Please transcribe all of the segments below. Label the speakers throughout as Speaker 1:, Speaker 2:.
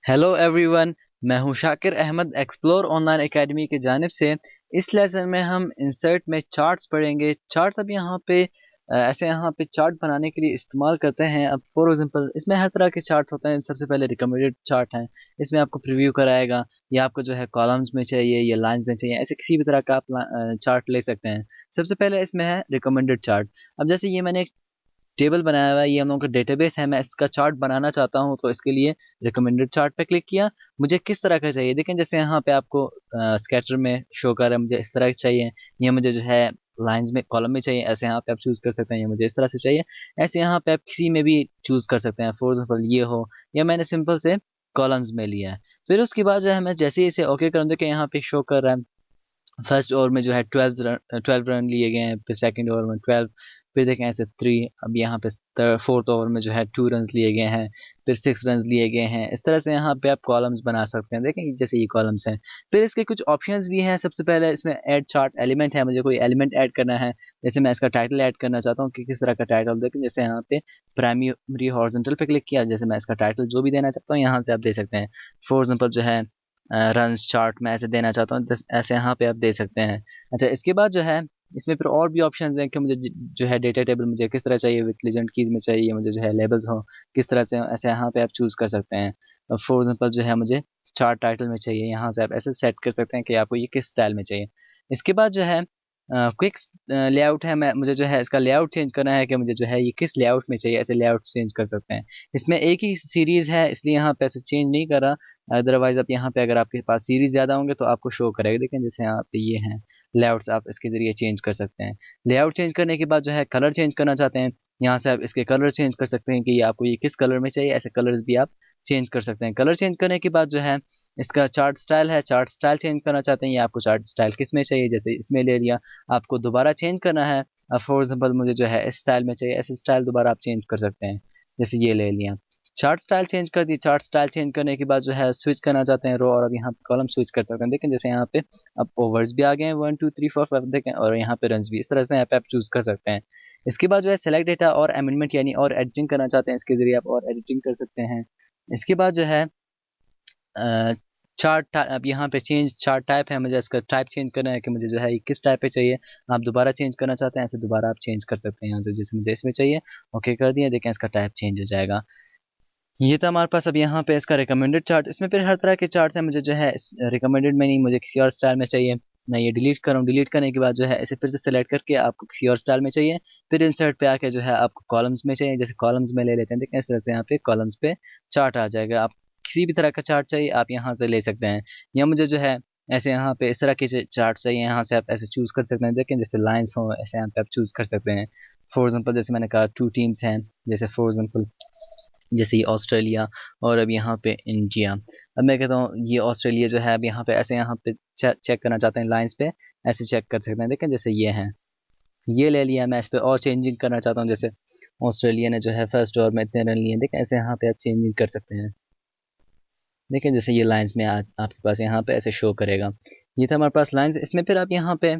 Speaker 1: Hello everyone, मैं हूं Shakir Ahmad Explore Online Academy की जानिब से। इस लेसन में हम इंसर्ट में चार्ट्स पढ़ेंगे। चार्ट्स अब यहाँ पे ऐसे यहाँ पे चार्ट बनाने के लिए इस्तेमाल करते हैं। अब फॉर एग्जांपल इसमें हर तरह के चार्ट्स होते हैं। सबसे पहले रिकमेंडेड चार्ट हैं, इसमें आपको प्रीव्यू कराएगा या आपको जो है कॉलम्स में चाहिए या लाइंस में चाहिए, ऐसे किसी भी तरह का आप चार्ट ले सकते हैं। सबसे पहले इसमें है रिकमेंडेड चार्ट। अब जैसे ये मैंने टेबल बनाया हुआ है, ये हम लोगों का डेटाबेस है, मैं इसका चार्ट बनाना चाहता हूँ तो इसके लिए रिकमेंडेड चार्ट पे क्लिक किया। मुझे किस तरह का चाहिए देखें, जैसे यहाँ पे आपको स्कैटर में शो कर रहा है, मुझे इस तरह का चाहिए, या मुझे जो है लाइंस में कॉलम में चाहिए, ऐसे यहाँ पे आप चूज कर सकते हैं, या मुझे इस तरह से चाहिए। ऐसे यहाँ पे आप किसी में भी चूज कर सकते हैं, फॉर एग्जाम्पल ये हो, या मैंने सिंपल से कॉलम्स में लिया है। फिर उसके बाद जो है मैं जैसे ही इसे ओके करूँ, देखिए यहाँ पे शो कर रहा है फर्स्ट ओवर में जो है 12 रन लिए गए हैं, फिर सेकंड ओवर में 12, फिर देखें ऐसे 3। अब यहाँ पे फोर्थ ओवर में जो है 2 रन लिए गए हैं, फिर 6 रन लिए गए हैं। इस तरह से यहाँ पे आप कॉलम्स बना सकते हैं, देखें जैसे ये कॉलम्स हैं। फिर इसके कुछ ऑप्शंस भी हैं। सबसे पहले इसमें ऐड चार्ट एलिमेंट है, मुझे कोई एलिमेंट ऐड करना है। जैसे मैं इसका टाइटल ऐड करना चाहता हूँ कि किस तरह का टाइटल, देखें जैसे यहाँ पे प्राइमरी हॉरिजॉन्टल पे क्लिक किया, जैसे मैं इसका टाइटल जो भी देना चाहता हूँ यहाँ से आप दे सकते हैं। फॉर एग्जाम्पल जो है रन्स चार्ट में ऐसे देना चाहता हूँ, ऐसे यहाँ पे आप दे सकते हैं। अच्छा, इसके बाद जो है इसमें फिर और भी ऑप्शंस हैं कि मुझे जो है डेटा टेबल मुझे किस तरह चाहिए, विद लीजेंड कीज में चाहिए, मुझे जो है लेबल्स हो किस तरह से, ऐसे यहाँ पे आप चूज कर सकते हैं। फॉर एग्जाम्पल जो है मुझे चार्ट टाइटल में चाहिए, यहाँ से आप ऐसे सेट कर सकते हैं कि आपको ये किस स्टाइल में चाहिए। इसके बाद जो है क्विक लेआउट है, मैं मुझे जो है इसका लेआउट चेंज करना है कि मुझे जो है ये किस लेआउट में चाहिए, ऐसे लेआउट चेंज कर सकते हैं। इसमें एक ही सीरीज है इसलिए यहाँ पे ऐसे चेंज नहीं कर रहा। अदरवाइज आप यहाँ पे अगर आपके पास सीरीज ज़्यादा होंगे तो आपको शो करेगा। देखें जैसे यहाँ पे ये हैं लेआउट्स, आप इसके ज़रिए चेंज कर सकते हैं। लेआउट चेंज करने के बाद जो है कलर चेंज करना चाहते हैं, यहाँ से आप इसके कलर चेंज कर सकते हैं कि ये आपको ये किस कलर में चाहिए, ऐसे कलर्स भी आप चेंज कर सकते हैं। कलर चेंज करने के बाद जो है इसका चार्ट स्टाइल है, चार्ट स्टाइल चेंज करना चाहते हैं, ये आपको चार्ट स्टाइल किस में चाहिए, जैसे इसमें ले लिया, आपको दोबारा चेंज करना है। फॉर एग्जाम्पल मुझे जो है इस स्टाइल में चाहिए, ऐसे स्टाइल दोबारा आप चेंज कर सकते हैं, जैसे ये ले लिया। चार्ट स्टाइल चेंज कर दी। चार्ट स्टाइल चेंज करने के बाद जो है स्विच करना चाहते हैं रो, और अब यहाँ पे कॉलम स्विच कर सकते हैं। देखें जैसे यहाँ पे अब ओवर्स भी आ गए हैं 1 2 3 4 5, देखें, और यहाँ पे रन्स भी। इस तरह से यहाँ पे आप चूज कर सकते हैं। इसके बाद जो है सेलेक्ट डेटा और अमेंडमेंट, यानी और एडिटिंग करना चाहते हैं, इसके जरिए आप और एडिटिंग कर सकते हैं। इसके बाद जो है चार्ट, अब यहाँ पे चेंज चार्ट टाइप है, मुझे इसका टाइप चेंज करना है कि मुझे जो है ये किस टाइप पे चाहिए। आप दोबारा चेंज करना चाहते हैं, ऐसे दोबारा आप चेंज कर सकते हैं यहाँ से, जैसे मुझे इसमें चाहिए ओके कर दिया, देखें इसका टाइप चेंज हो जाएगा। ये था हमारे पास अब यहाँ पे इसका रिकमेंडेड चार्ट। इसमें फिर हर तरह के चार्ट्स हैं, मुझे जो है रिकमेंडेड में नहीं, मुझे किसी और स्टाइल में चाहिए। मैं ये डिलीट करूँ, डिलीट करने के बाद जो है इसे फिर से सेलेक्ट करके आपको किसी और स्टाइल में चाहिए, फिर इंसर्ट पे आके जो है आपको कॉलम्स में चाहिए, जैसे कॉलम्स में ले लेते हैं। देखें इस तरह से यहाँ पे कॉलम्स पे चार्ट आ जाएगा। आप किसी भी तरह का चार्ट चाहिए आप यहाँ से ले सकते हैं, या मुझे जो है ऐसे यहाँ पे इस तरह के चार्ट चाहिए, यहाँ से आप ऐसे चूज कर सकते हैं। देखें जैसे लाइन्स हो, ऐसे यहाँ पे आप चूज कर सकते हैं। फॉर एग्जाम्पल जैसे मैंने कहा 2 टीम्स हैं, जैसे फॉर एग्जाम्पल जैसे ये ऑस्ट्रेलिया और अब यहाँ पे इंडिया। अब मैं कहता हूँ ये ऑस्ट्रेलिया जो है, अब यहाँ पे ऐसे यहाँ पे चेक करना चाहते हैं लाइंस पे, ऐसे चेक कर सकते हैं। देखें जैसे ये हैं, ये ले लिया। मैं इस पे और चेंजिंग करना चाहता हूँ, जैसे ऑस्ट्रेलिया ने जो है फर्स्ट ओवर में इतने रन लिए, देखें ऐसे यहाँ पे आप चेंजिंग कर सकते हैं। देखें जैसे ये लाइंस में आपके पास यहाँ पे ऐसे शो करेगा। ये था हमारे पास लाइंस। इसमें फिर आप यहाँ पे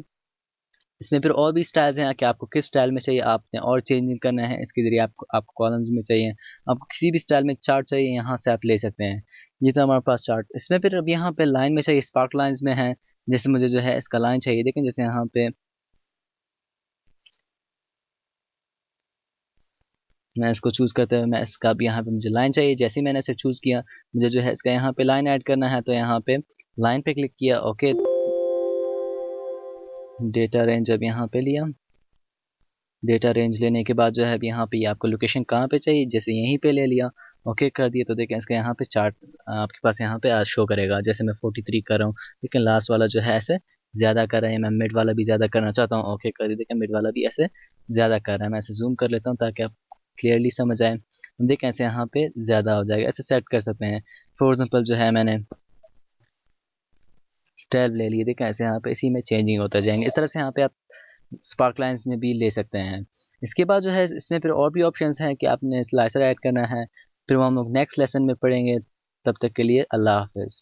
Speaker 1: इसमें फिर और भी स्टाइल्स हैं कि आपको किस स्टाइल में चाहिए, आपने और चेंजिंग करना है, इसके ज़रिए आपको कॉलम्स में चाहिए, आपको किसी भी स्टाइल में चार्ट चाहिए, यहाँ से आप ले सकते हैं। ये था हमारे पास चार्ट। इसमें फिर अब यहाँ पे लाइन में चाहिए, स्पार्क लाइंस में है, जैसे मुझे जो है इसका लाइन चाहिए। देखें जैसे यहाँ पे मैं इसको चूज़ करते हुए, मैं इसका अब यहाँ पे मुझे लाइन चाहिए, जैसे ही मैंने इसे चूज़ किया, मुझे जो है इसका यहाँ पे लाइन ऐड करना है, तो यहाँ पे लाइन पे क्लिक किया, ओके। डेटा रेंज अब यहाँ पे लिया। डेटा रेंज लेने के बाद जो है अब यहाँ पे आपको लोकेशन कहाँ पे चाहिए, जैसे यहीं पे ले लिया, ओके कर दिया, तो देखें इसका यहाँ पे चार्ट आपके पास यहाँ पे आज शो करेगा। जैसे मैं 43 कर रहा हूँ, लेकिन लास्ट वाला जो है ऐसे ज़्यादा कर रहा है, मैं मिड वाला भी ज़्यादा करना चाहता हूँ, ओके कर दिया, देखें मिड वाला भी ऐसे ज़्यादा कर रहा है। मैं ऐसे जूम कर लेता हूँ ताकि आप क्लियरली समझ आए। देखें ऐसे यहाँ पे ज़्यादा हो जाएगा, ऐसे सेट कर सकते हैं। फॉर एग्जाम्पल जो है मैंने 12 ले लिए, देखें ऐसे यहाँ पे इसी में चेंजिंग होता जाएंगे। इस तरह से यहाँ पे आप स्पार्क लाइंस में भी ले सकते हैं। इसके बाद जो है इसमें फिर और भी ऑप्शंस हैं कि आपने स्लाइसर ऐड करना है, फिर वो हम लोग नेक्स्ट लेसन में पढ़ेंगे। तब तक के लिए अल्लाह हाफिज़।